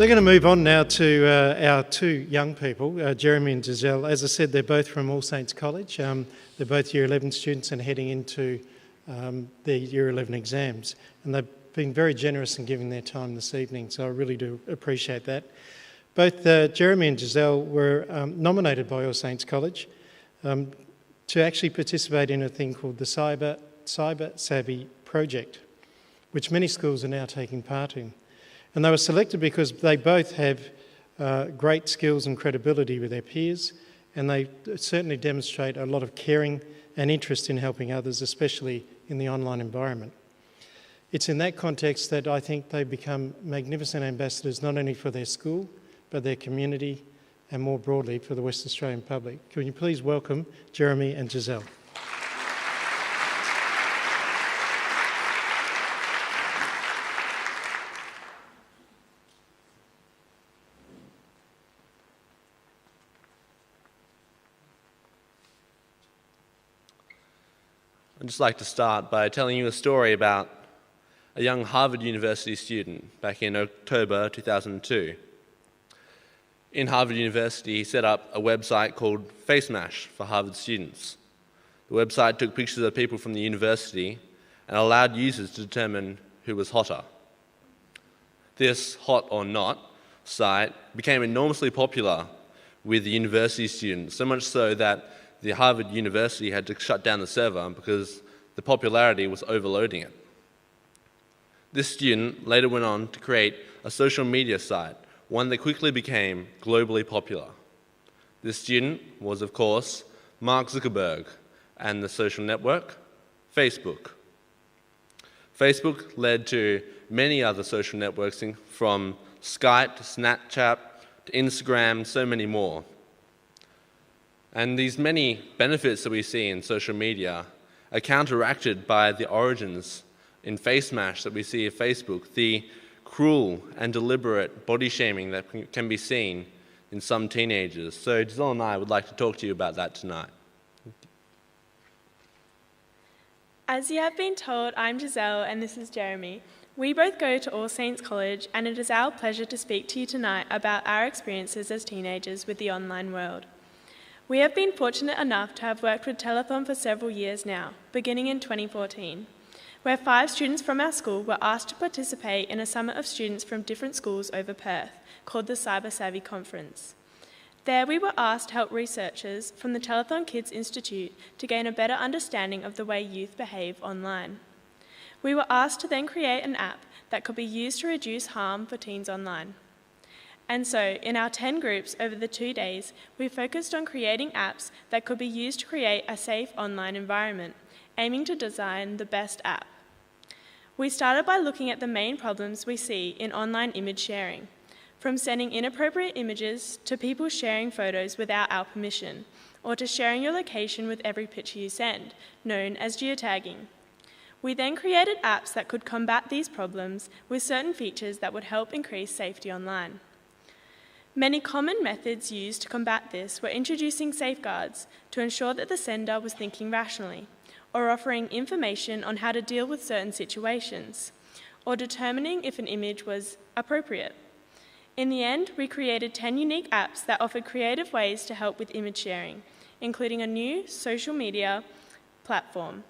They're going to move on now to our two young people, Jeremy and Giselle. As I said, they're both from All Saints College. They're both Year 11 students and heading into their Year 11 exams. And they've been very generous in giving their time this evening, so I really do appreciate that. Both Jeremy and Giselle were nominated by All Saints College to actually participate in a thing called the Cyber Savvy Project, which many schools are now taking part in. And they were selected because they both have great skills and credibility with their peers, and they certainly demonstrate a lot of caring and interest in helping others, especially in the online environment. It's in that context that I think they become magnificent ambassadors, not only for their school, but their community, and more broadly for the West Australian public. Can you please welcome Jeremy and Giselle? I'd just like to start by telling you a story about a young Harvard University student back in October 2002. In Harvard University, he set up a website called FaceMash for Harvard students. The website took pictures of people from the university and allowed users to determine who was hotter. This hot or not site became enormously popular with the university students, so much so that the Harvard University had to shut down the server because the popularity was overloading it. This student later went on to create a social media site, one that quickly became globally popular. This student was, of course, Mark Zuckerberg and the social network, Facebook. Facebook led to many other social networks from Skype to Snapchat to Instagram, so many more. And these many benefits that we see in social media are counteracted by the origins in FaceMash that we see at Facebook, the cruel and deliberate body shaming that can be seen in some teenagers. So Giselle and I would like to talk to you about that tonight. As you have been told, I'm Giselle and this is Jeremy. We both go to All Saints College, and it is our pleasure to speak to you tonight about our experiences as teenagers with the online world. We have been fortunate enough to have worked with Telethon for several years now, beginning in 2014, where 5 students from our school were asked to participate in a summit of students from different schools over Perth, called the Cyber Savvy Conference. There we were asked to help researchers from the Telethon Kids Institute to gain a better understanding of the way youth behave online. We were asked to then create an app that could be used to reduce harm for teens online. And so, in our 10 groups over the 2 days, we focused on creating apps that could be used to create a safe online environment, aiming to design the best app. We started by looking at the main problems we see in online image sharing, from sending inappropriate images to people sharing photos without our permission, or to sharing your location with every picture you send, known as geotagging. We then created apps that could combat these problems with certain features that would help increase safety online. Many common methods used to combat this were introducing safeguards to ensure that the sender was thinking rationally, or offering information on how to deal with certain situations, or determining if an image was appropriate. In the end, we created 10 unique apps that offered creative ways to help with image sharing, including a new social media platform,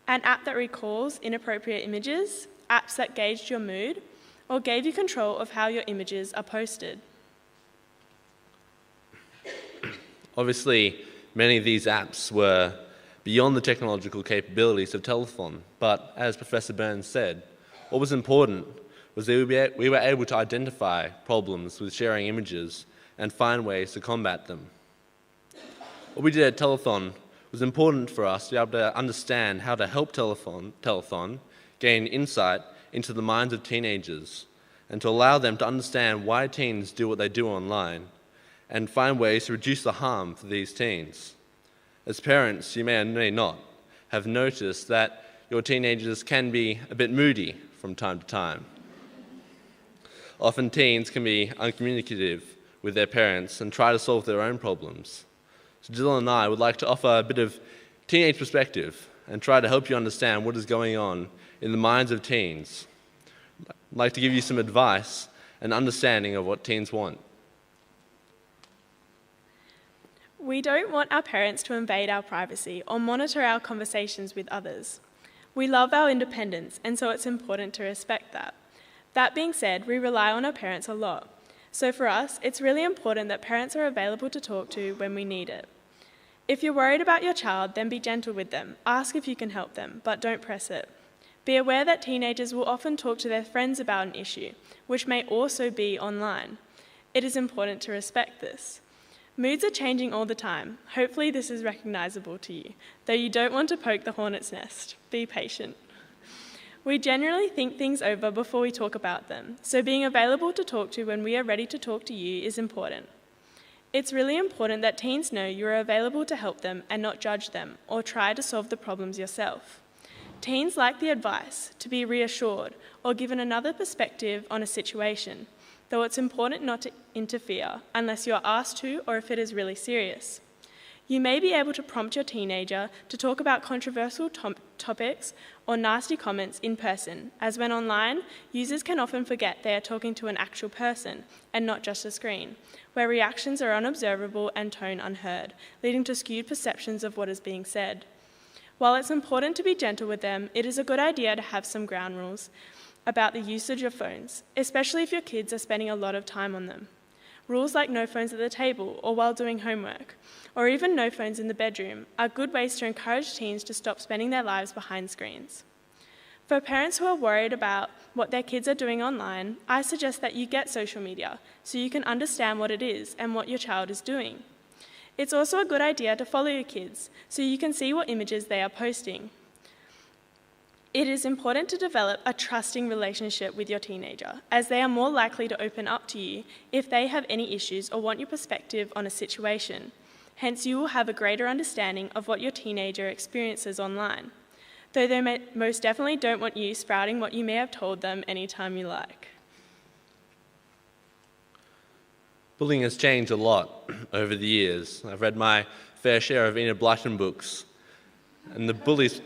an app that recalls inappropriate images, apps that gauged your mood, or gave you control of how your images are posted. Obviously, many of these apps were beyond the technological capabilities of Telethon, but as Professor Burns said, what was important was that we were able to identify problems with sharing images and find ways to combat them. What we did at Telethon was important for us to be able to understand how to help Telethon gain insight into the minds of teenagers and to allow them to understand why teens do what they do online and find ways to reduce the harm for these teens. As parents, you may or may not have noticed that your teenagers can be a bit moody from time to time. Often teens can be uncommunicative with their parents and try to solve their own problems. So Jill and I would like to offer a bit of teenage perspective and try to help you understand what is going on in the minds of teens. I'd like to give you some advice and understanding of what teens want. We don't want our parents to invade our privacy or monitor our conversations with others. We love our independence, and so it's important to respect that. That being said, we rely on our parents a lot. So for us, it's really important that parents are available to talk to when we need it. If you're worried about your child, then be gentle with them. Ask if you can help them, but don't press it. Be aware that teenagers will often talk to their friends about an issue, which may also be online. It is important to respect this. Moods are changing all the time. Hopefully this is recognisable to you, though you don't want to poke the hornet's nest. Be patient. We generally think things over before we talk about them, so being available to talk to when we are ready to talk to you is important. It's really important that teens know you are available to help them and not judge them or try to solve the problems yourself. Teens like the advice, to be reassured or given another perspective on a situation, though it's important not to interfere unless you are asked to or if it is really serious. You may be able to prompt your teenager to talk about controversial topics or nasty comments in person, as when online, users can often forget they are talking to an actual person and not just a screen, where reactions are unobservable and tone unheard, leading to skewed perceptions of what is being said. While it's important to be gentle with them, it is a good idea to have some ground rules about the usage of phones, especially if your kids are spending a lot of time on them. Rules like no phones at the table or while doing homework, or even no phones in the bedroom, are good ways to encourage teens to stop spending their lives behind screens. For parents who are worried about what their kids are doing online, I suggest that you get social media so you can understand what it is and what your child is doing. It's also a good idea to follow your kids so you can see what images they are posting. It is important to develop a trusting relationship with your teenager, as they are more likely to open up to you if they have any issues or want your perspective on a situation. Hence, you will have a greater understanding of what your teenager experiences online, though they most definitely don't want you sprouting what you may have told them anytime you like. Bullying has changed a lot over the years. I've read my fair share of Enid Blyton books, and the bullies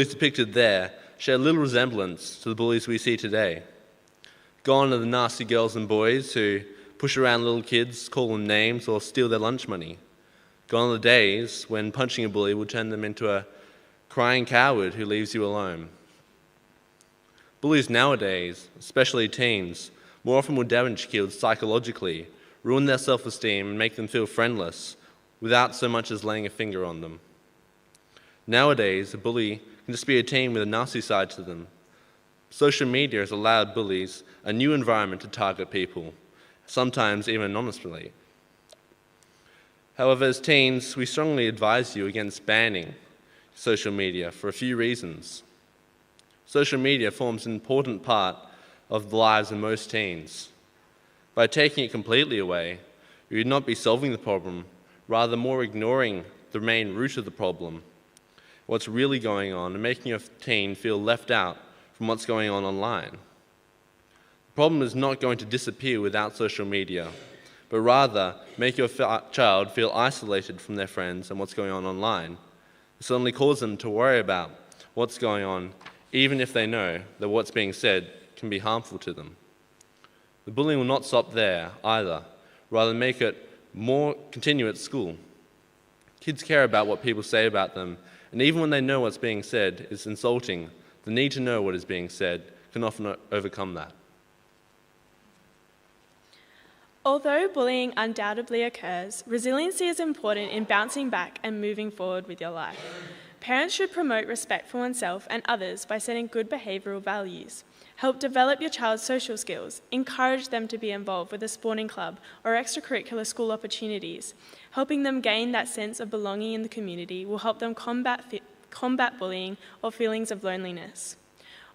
depicted there share little resemblance to the bullies we see today. Gone are the nasty girls and boys who push around little kids, call them names, or steal their lunch money. Gone are the days when punching a bully would turn them into a crying coward who leaves you alone. Bullies nowadays, especially teens, more often will damage kids psychologically, ruin their self-esteem, and make them feel friendless without so much as laying a finger on them. Nowadays, a bully can just be a teen with a nasty side to them. Social media has allowed bullies a new environment to target people, sometimes even anonymously. However, as teens, we strongly advise you against banning social media for a few reasons. Social media forms an important part of the lives of most teens. By taking it completely away, you would not be solving the problem, rather more ignoring the main root of the problem, what's really going on, and making your teen feel left out from what's going on online. The problem is not going to disappear without social media, but rather make your child feel isolated from their friends and what's going on online. This only causes them to worry about what's going on, even if they know that what's being said can be harmful to them. The bullying will not stop there either, rather make it more continue at school. Kids care about what people say about them, and even when they know what's being said is insulting, the need to know what is being said can often overcome that. Although bullying undoubtedly occurs, resiliency is important in bouncing back and moving forward with your life. Parents should promote respect for oneself and others by setting good behavioural values. Help develop your child's social skills. Encourage them to be involved with a sporting club or extracurricular school opportunities. Helping them gain that sense of belonging in the community will help them combat bullying or feelings of loneliness.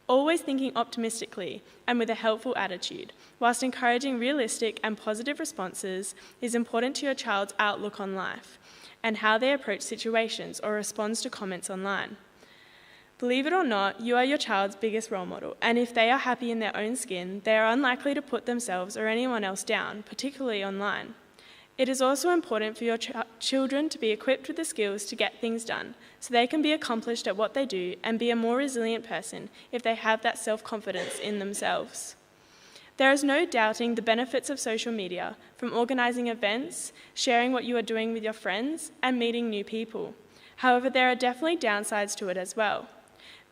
Always thinking optimistically and with a helpful attitude, whilst encouraging realistic and positive responses, is important to your child's outlook on life and how they approach situations or responds to comments online. Believe it or not, you are your child's biggest role model, and if they are happy in their own skin, they are unlikely to put themselves or anyone else down, particularly online. It is also important for your children to be equipped with the skills to get things done, so they can be accomplished at what they do and be a more resilient person if they have that self-confidence in themselves. There is no doubting the benefits of social media, from organising events, sharing what you are doing with your friends, and meeting new people. However, there are definitely downsides to it as well.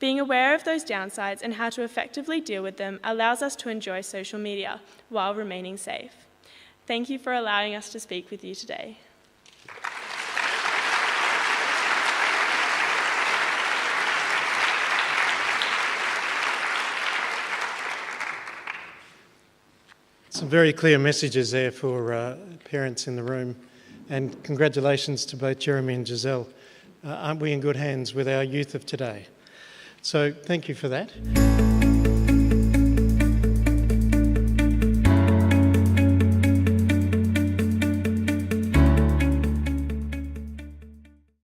Being aware of those downsides and how to effectively deal with them allows us to enjoy social media while remaining safe. Thank you for allowing us to speak with you today. Some very clear messages there for parents in the room, and congratulations to both Jeremy and Giselle. Aren't we in good hands with our youth of today? So thank you for that.